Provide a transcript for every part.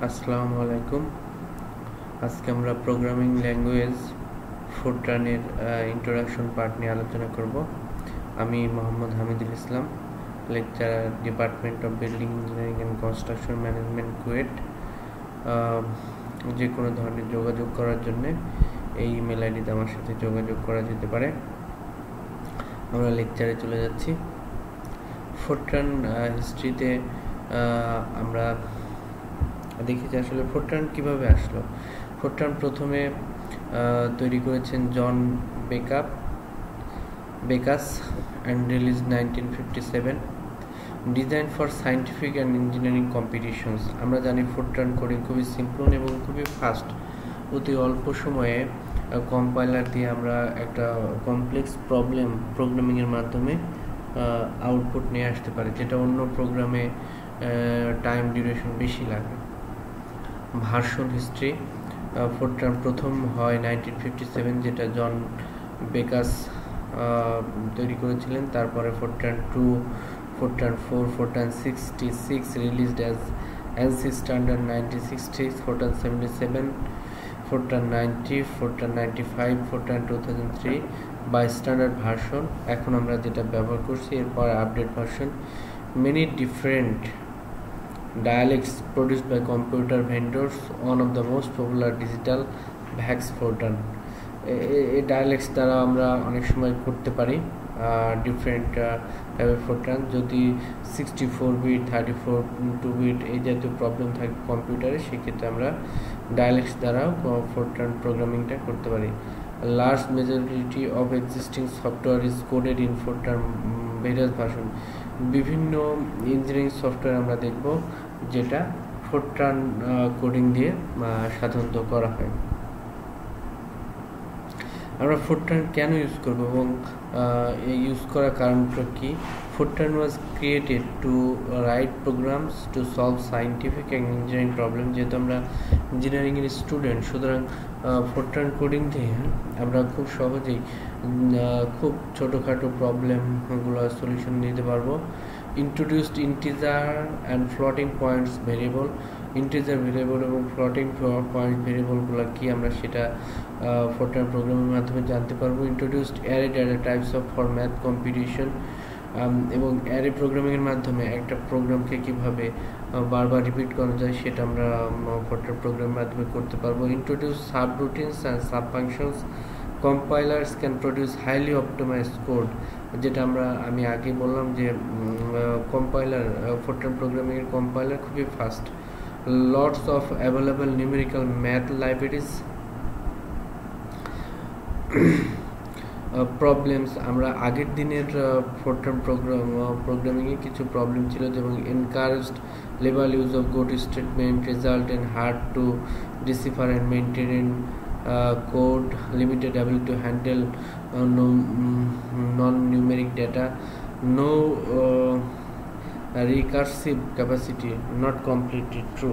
আসসালামু আলাইকুম। আজকে আমরা প্রোগ্রামিং ল্যাঙ্গুয়েজ ফোরট্রানের ইন্ট্রোডাকশন পার্ট নিয়ে আলোচনা করব। আমি Mohammad Hamidul Islam, lecturer, department of building engineering and construction management, KUET. যে কোনো ধরনের যোগাযোগ করার জন্য এই ইমেল আইডিতে আমার সাথে যোগাযোগ করা যেতে পারে। আমরা লেকচারে চলে যাচ্ছি। ফোরট্রান হিস্ট্রিতে আমরা দেখি যে আসলে ফোরট্রান কিভাবে আসলো। ফোরট্রান প্রথমে তৈরি করেছেন John Backus and release 1957, design for scientific and engineering competitions. আমরা জানি ফোরট্রান কোডিং খুবই সিম্পল এবং খুবই ফাস্ট। অতি অল্প সময়ে কম্পাইলার দিয়ে আমরা একটা কমপ্লেক্স প্রোগ্রামিংয়ের মাধ্যমে আউটপুট নিয়ে আসতে পারি, যেটা অন্য প্রোগ্রামে টাইম ডিউরেশন বেশি লাগে। ভার্সন হিস্ট্রি, ফোরট্রান প্রথম হয় 1957, যেটা জন বেকাস তৈরি করেছিলেন। তারপরে Fortran 2, Fortran 4, Fortran 66 released as ANSI standard 1960, Fortran 77, Fortran 90, Fortran 95, Fortran 2003 by standard version. এখন আমরা যেটা ব্যবহার করছি, এরপর update version. Many different dialects produced by computer vendors, one of the most popular digital VAX Fortran. এই ডায়ালেক্টস দ্বারা আমরা অনেক সময় করতে পারি ডিফারেন্ট টাইপের ফোরট্রান। যদি 64 বিট, 32 বিট এই জাতীয় প্রবলেম থাকে কম্পিউটারে, সেক্ষেত্রে আমরা ডায়ালেক্টস দ্বারাও ফোরট্রান প্রোগ্রামিংটা করতে পারি। Large majority of existing software is coded in Fortran various version. বিভিন্ন ইঞ্জিনিয়ারিং সফটওয়্যার আমরা দেখব যেটা ফোরট্রান কোডিং দিয়ে সাধারণত করা হয়। আমরা ফোরট্রান কেন ইউজ করব এবং এই ইউজ করার কারণটা কি? Fortran was created to write programs to solve scientific and engineering problem. যেহেতু আমরা ইঞ্জিনিয়ারিংয়ের স্টুডেন্ট, সুতরাং ফোরট্রান কোডিং দিয়ে আমরা খুব সহজেই খুব ছোটোখাটো প্রবলেমগুলো সলিউশন দিতে পারবো। Introduced integer and floating points variable. Integer variable এবং ফ্লোটিং পয়েন্ট ভেরিয়েবলগুলো কি, আমরা সেটা ফোরট্রান প্রোগ্রামের মাধ্যমে জানতে পারবো। Introduced array data types of for math competition, এবং অ্যারে প্রোগ্রামিংয়ের মাধ্যমে একটা প্রোগ্রামকে কীভাবে বারবার রিপিট করা যায় সেটা আমরা ফোরট্রান প্রোগ্রামের মাধ্যমে করতে পারবো। Introduce subroutines and sub functions. Compilers can produce highly optimized code, যেটা আমি আগে বললাম যে কম্পাইলার, ফোরট্রান প্রোগ্রামিংয়ের কম্পাইলার খুবই fast. Lots of available numerical math libraries. Problems, আমরা আগের দিনের ফোরট্রান প্রোগ্রামিংয়ে কিছু প্রবলেম ছিল, যেমন encouraged level use of good statement, result and hard to decipher and maintain code, limited ability to handle non numeric data, no recursive capacity, not completely true.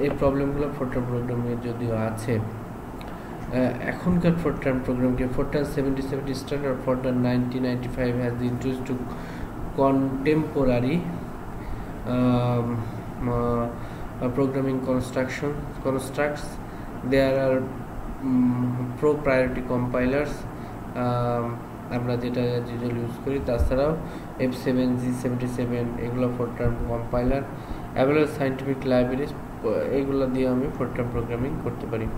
এই প্রবলেমগুলো Fortran প্রোগ্রামিংয়ে যদিও আছে। এখনকার ফোরট্রান প্রোগ্রামকে Fortran 77 standard, Fortran 1995 has introduced to contemporary programming constructs. There are proprietary compilers, আমরা যেটা use করি। তাছাড়াও F7, G77 এগুলো Fortran compiler. Available scientific libraries, এগুলো দিয়ে আমি ফোরট্রান প্রোগ্রামিং করতে পারি।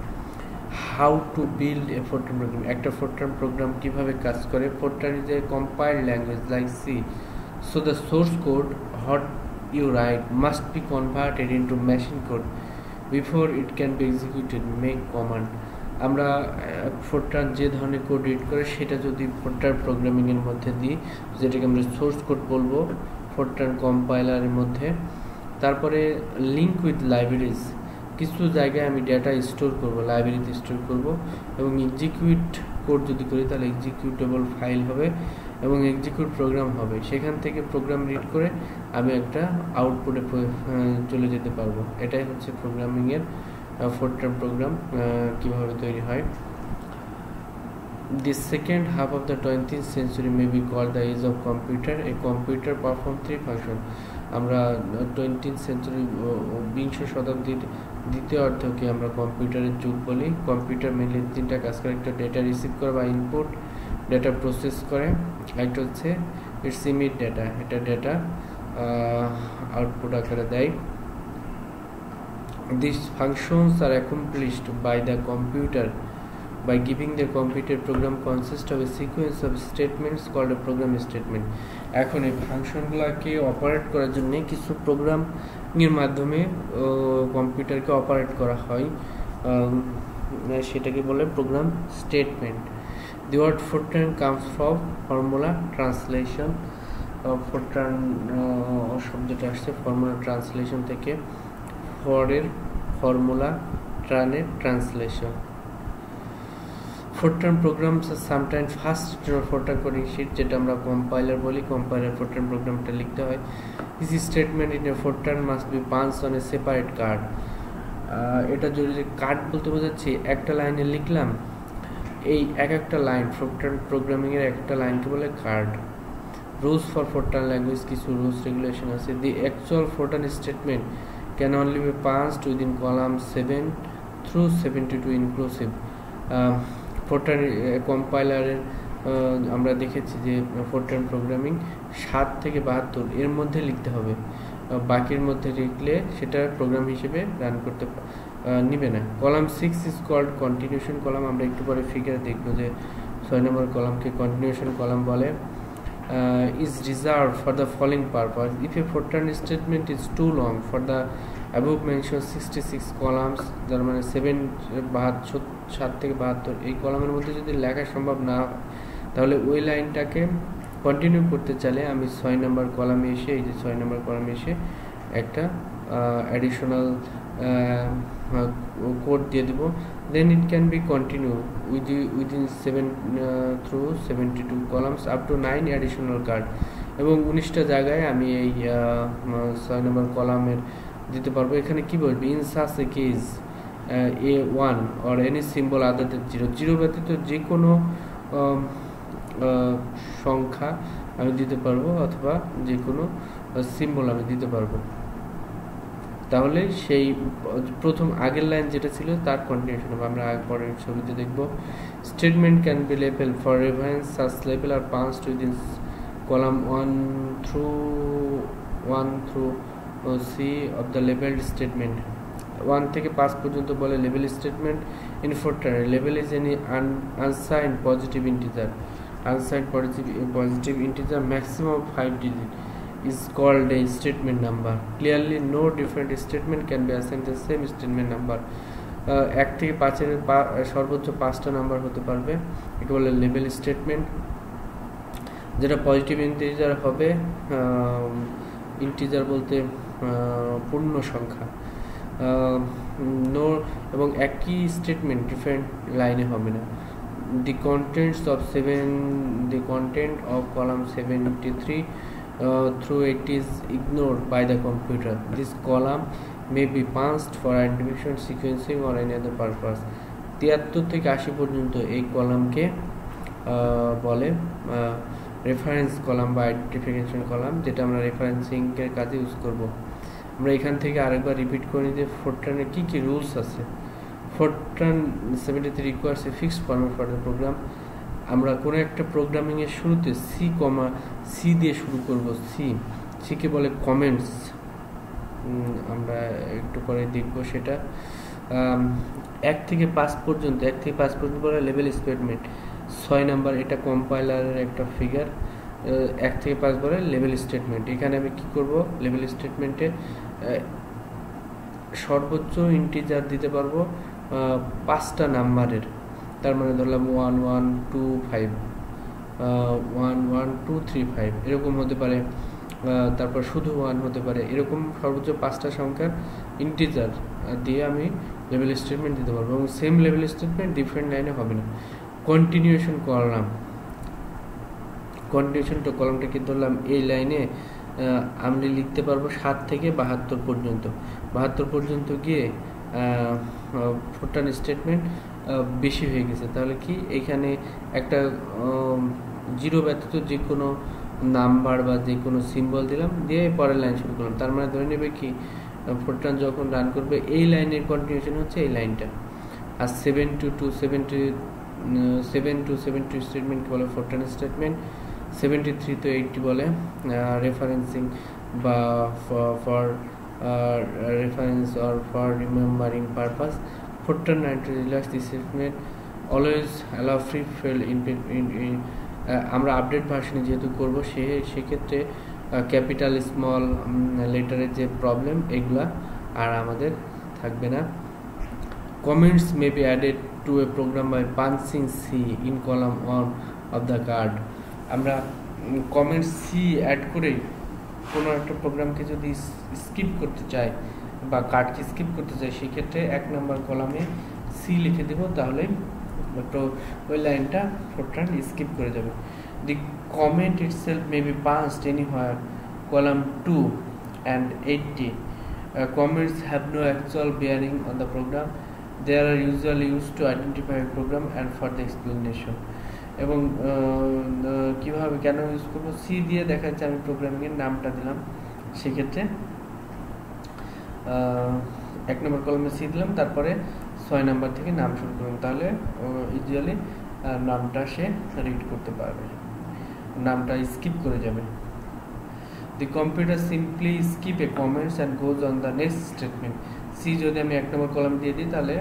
How to build a Fortran program, একটা ফোরট্রান প্রোগ্রাম কিভাবে কাজ করে। Fortran is a compiled language like C, so the source code what you write must be converted into machine code before it can be executed. Make command, আমরা Fortran যে ধরনের code read করে সেটা যদি Fortran প্রোগ্রামিংয়ের মধ্যে দিই, যেটাকে আমরা সোর্স কোড বলবো ফোরট্রান কম্পাইলারের মধ্যে। তারপরে লিঙ্ক উইথ লাইব্রেরিজ, কিছু জায়গায় আমি ডেটা স্টোর করব, লাইব্রেরিতে স্টোর করব, এবং এক্সিকিউট কোড যদি করি তাহলে এক্সিকিউটেবল ফাইল হবে এবং এক্সিকিউট প্রোগ্রাম হবে। সেখান থেকে প্রোগ্রাম রিড করে আমি একটা আউটপুটে চলে যেতে পারবো। এটাই হচ্ছে প্রোগ্রামিংয়ের ফোরট্রান প্রোগ্রাম কীভাবে তৈরি হয়। The second half of the 20th century may be called the age of computer. A computer performs three functions: আমরা 20th সেঞ্চুরি বিংশ শতাব্দীর দ্বিতীয় অর্ধকে আমরা কম্পিউটারের যুগ বলি। কম্পিউটার মেনলি তিনটা কাজ করে, একটা ডেটা রিসিভ করে বা ইনপুট, ডেটা প্রসেস করে, একটা হচ্ছে ইটস ইমিট ডেটা, এটা ডেটা আউটপুট আকারে দেয়। These functions are accomplished by the computer by giving the computer program consists of a sequence of statements called a program statement. এখন এই ফাংশনগুলোকে অপারেট করার জন্য কিছু প্রোগ্রাম এর মাধ্যমে কম্পিউটারকে অপারেট করা হয়, সেটাকে বলে program statement. The word Fortran comes from formula translation. Fortran শব্দটা আসছে ফর্মুলা ট্রান্সলেশন থেকে, ফরের ফর্মুলা, ট্রানের translation. Fortran programs are sometimes fast Fortran coding sheet, যেটা আমরা কম্পাইলার বলি। কম্পাইলার Fortran প্রোগ্রামটা লিখতে হয়। This statement in a Fortran must be punched on a separate card. এটা যদি কার্ড বলতে বোঝাচ্ছি, একটা লাইনে লিখলাম, এই একটা লাইন Fortran প্রোগ্রামিং এর একটা লাইনকে বলে card. Rules for Fortran language, কিছু রুলস রেগুলেশন আছে। The actual Fortran statement can only be punched within column 7 through 72 inclusive. Fortran কম্পাইলারের আমরা দেখেছি যে Fortran প্রোগ্রামিং 7 থেকে 72 এর মধ্যে লিখতে হবে, বাকির মধ্যে লিখলে সেটা প্রোগ্রাম হিসেবে রান করতে নিবে না। Column 6 is called continuation column. আমরা একটু পরে ফিগারে দেখব যে 6 নম্বর কলামকে কন্টিনিউশন কলাম বলে। Is reserved for the following purpose: if a Fortran statement is too long for the above mentioned 66 columns, যার মানে 7 থেকে 72 এই কলামের মধ্যে যদি লেখা সম্ভব না হয়, তাহলে ওই লাইনটাকে কন্টিনিউ করতে চাইলে আমি 6 নম্বর কলামে এসে, এই যে 6 নম্বর কলামে এসে একটা অ্যাডিশনাল কোড দিয়ে দেব। Then it can be continued within 7 through 72 columns up to 9 additional card, এবং 19টা জায়গায় আমি এই 6 নম্বর কলামের দিতে পারবো। এখানে কি বলবো, in such a case a1 or any symbol other than 0 ব্যতীত যে কোনো সংখ্যা আমি দিতে পারবো, অথবা যে কোনো সিম্বল আমি দিতে পারবো। তাহলে সেই প্রথম আগের লাইন যেটা ছিল তার কন্টিনিউশন হবে। আমরা পরের ছবিতে দেখব। Statement can be label for reference, such label are punched within column 1 through C of the labeled statement. 1 থেকে 5 পর্যন্ত বলে label statement. In Fortran, label is any unsigned positive integer. Unsigned positive integer maximum of 5 digits is called a statement number. Clearly, no different statement can be assigned the same statement number. 1 থেকে 5 এর সর্বোচ্চ 5টা number হতে পারবে, এটা বলে label statement. যেটা positive integer হবে, ইন্টিজার বলতে পূর্ণ সংখ্যা, নো, এবং একই স্টেটমেন্ট ডিফারেন্ট লাইনে হবে না। The content of column 73 through it is ignored by the computer. This column may be punched for identification, sequencing or any other purpose. 73 থেকে 80 পর্যন্ত এই কলামকে বলে রেফারেন্স কলাম বা আইডেন্টিফিকেশন কলাম, যেটা আমরা রেফারেন্সিং এর কাজে ইউজ করব। আমরা এখান থেকে আরেকবার রিপিট করে যে Fortran এর কি রুলস আছে। Fortran 73 requires a fixed format for the program. আমরা কোনো একটা প্রোগ্রামিং এর শুরুতে সি দিয়ে শুরু করব। সি কে বলে কমেন্টস, আমরা একটু পরে দেখব সেটা। 1 থেকে 5 পর্যন্ত বলে লেভেল স্টেটমেন্ট। 6 নাম্বার, এটা কম্পাইলারের একটা ফিগার। 1 থেকে 5 বলে লেভেল স্টেটমেন্ট। এখানে আমি কি করব, লেভেল স্টেটমেন্টে সর্বোচ্চ ইন্টিজার দিতে পারবো 5টা নাম্বারের, তার মানে ধরলাম 1 1 2 5 1 1 2 3 5 এরকম হতে পারে, তারপর শুধু 1 হতে পারে, এরকম সর্বোচ্চ 5টা সংখ্যার ইন্টিজার দিয়ে আমি লেভেল স্টেটমেন্ট দিতে পারবো, এবং সেম লেভেল স্টেটমেন্ট ডিফারেন্ট লাইনে হবে না। কন্টিনিউশন কলামটা কি ধরলাম, এই লাইনে আমি লিখতে পারবো 7 থেকে 72 পর্যন্ত। 72 পর্যন্ত গিয়ে Fortran স্টেটমেন্ট বেশি হয়ে গেছে, তাহলে কি এখানে একটা 0 ব্যতীত যে কোনো নাম্বার বা যে কোনো সিম্বল দিলাম, দিয়ে পরের লাইন শুরু করলাম। তার মানে ধরে নেবে কি ফোরট্রান যখন রান করবে এই লাইনের কন্টিনিউশন হচ্ছে এই লাইনটা। আর 7 to 72 স্টেটমেন্টকে বলে ফোরট্রান স্টেটমেন্ট, 73 to 80 বলে রেফারেন্সিং বা for reference or for remembering purpose. Fortran 90 relax this statement always allow free fail in আমরা আপডেট ভার্সনে যেহেতু করবো সেক্ষেত্রে ক্যাপিটাল স্মল লেটারের যে প্রবলেম এগুলা আর আমাদের থাকবে না। Comments may be added to a program by punching C in column 1 of the card. আমরা কমেন্ট সি অ্যাড করে কোনো একটা প্রোগ্রামকে যদি স্কিপ করতে চাই বা কার্ডকে স্কিপ করতে চাই সেক্ষেত্রে 1 নম্বর কলামে সি লিখে দেব, তাহলে তো ওই লাইনটা ফোরট্রান স্কিপ করে যাবে। The comment itself may be punched anywhere column 2 and 80. Comments have no actual bearing on the program. They are usually used to identify a program and for the explanation. এবং কিভাবে কেন use করবো, C দিয়ে দেখা যাচ্ছে আমি প্রোগ্রামিংয়ের নামটা দিলাম, সেক্ষেত্রে 1 নম্বর কলমে সি দিলাম, তারপরে 6 নম্বর থেকে নাম শুরু করলাম, তাহলে ইউজুয়ালি নামটা সে রিড করতে পারবে, নামটা স্কিপ করে যাবে। The computer simply skip a comments and goes on the next statement. C যদি আমি 1 নম্বর কলাম দিয়ে দিই তাহলে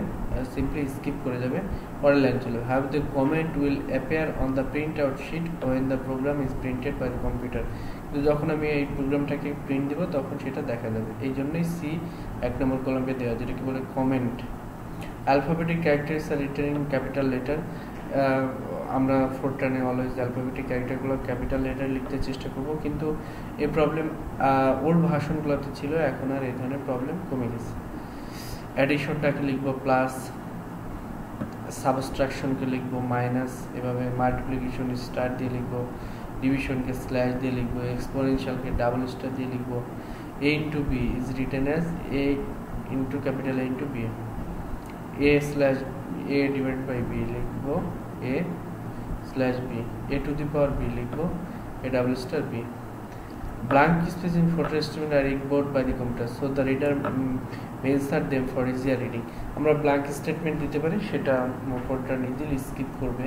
সিম্পলি স্কিপ করে যাবে, পরের লাইন চলে। Have the comment will appear on the printout sheet when the program is printed by the computer. তো যখন আমি এই প্রোগ্রামটাকে প্রিন্ট দেব তখন সেটা দেখা যাবে, এই জন্যই সি 1 নম্বর কলামে দেওয়া, যেটাকে বলে comment. Alphabetic characters are written in capital letter. আমরা ফোরট্রানে অলওয়েজ অ্যালফাবেটিক ক্যারেক্টারগুলো ক্যাপিটাল লেটার লিখতে চেষ্টা করব, কিন্তু এই প্রবলেম ওল্ড ভার্সনগুলোতে ছিল, এখন আর এই ধরনের প্রবলেম কমে গেছে। অ্যাডিশনটাকে লিখবো প্লাস, সাবস্ট্রাকশনকে লিখবো মাইনাস, এভাবে মাল্টিপ্লিকেশন স্টার দিয়ে লিখবো, ডিভিশনকে স্ল্যাশ দিয়ে লিখবো, এক্সপোনেনশিয়ালকে ডাবল স্টার দিয়ে লিখবো। a into b is written as a into capital A into b, a slash a divided by b লিখবো a slash b, a to the power b লিখবো a double star b. Blank space in photo statement are ignored by the computer, so the reader may insert them for easier reading. আমরা blank statement দিতে পারি, সেটা Fortran easily skip করবে।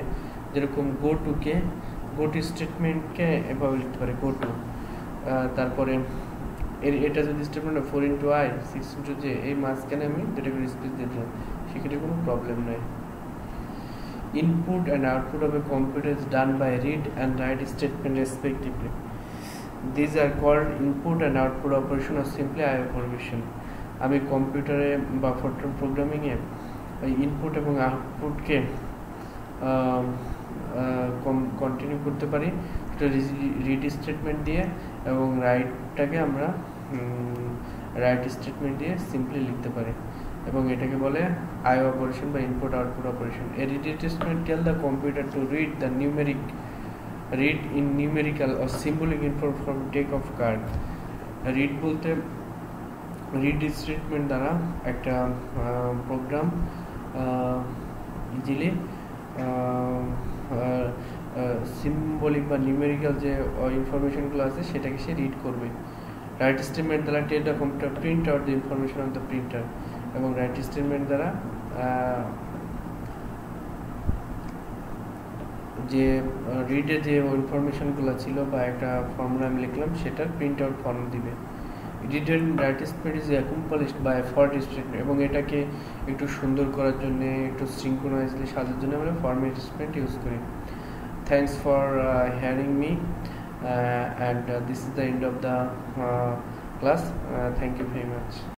যেরকম go to K go to স্টেটমেন্টকে এভাবে লিখতে পারে go to, তারপরে এটা যদি statement 4 into I 6 into j, এই মাঝখানে আমি দুটো করে স্পেস দিয়ে দিলাম, সেক্ষেত্রে কোনো প্রবলেম নাই। Input and output of a computer is done by read and write statement respectively. These are called input and output operation or simply IO operation. আমি কম্পিউটারে বা ফোরট্রান প্রোগ্রামিংয়ে ইনপুট এবং আউটপুটকে কন্টিনিউ করতে পারি রিড স্টেটমেন্ট দিয়ে, এবং রাইটটাকে আমরা রাইট স্টেটমেন্ট দিয়ে সিম্পলি লিখতে পারি, এবং এটাকে বলে আইও অপারেশন বা input output operation. A read statement tell the computer to read the read in numerical or symbolic info from deck of card. Read বলতে রিড স্টেটমেন্ট দ্বারা একটা প্রোগ্রাম ইজিলি সিম্বলিক বা নিউমেরিক্যাল যে ইনফরমেশনগুলো আছে সেটাকে সে রিড করবে। রাইট স্টেটমেন্ট দ্বারা tell the computer print out the information on the printer, এবং রাইট স্টেটমেন্ট দ্বারা যে রিডে যে ইনফরমেশনগুলো ছিল বা একটা ফর্মুলা আমি লিখলাম সেটার প্রিন্ট আউট ফর্ম দিবে। Read and write statement is accomplished by for statement, এবং এটাকে একটু সুন্দর করার জন্য, একটু সিঙ্ক্রোনাইজলি সাজার জন্য আমরা ফরম্যাট স্টেটমেন্ট ইউজ করি। Thanks for hearing me and this is the end of the class. Thank you very much.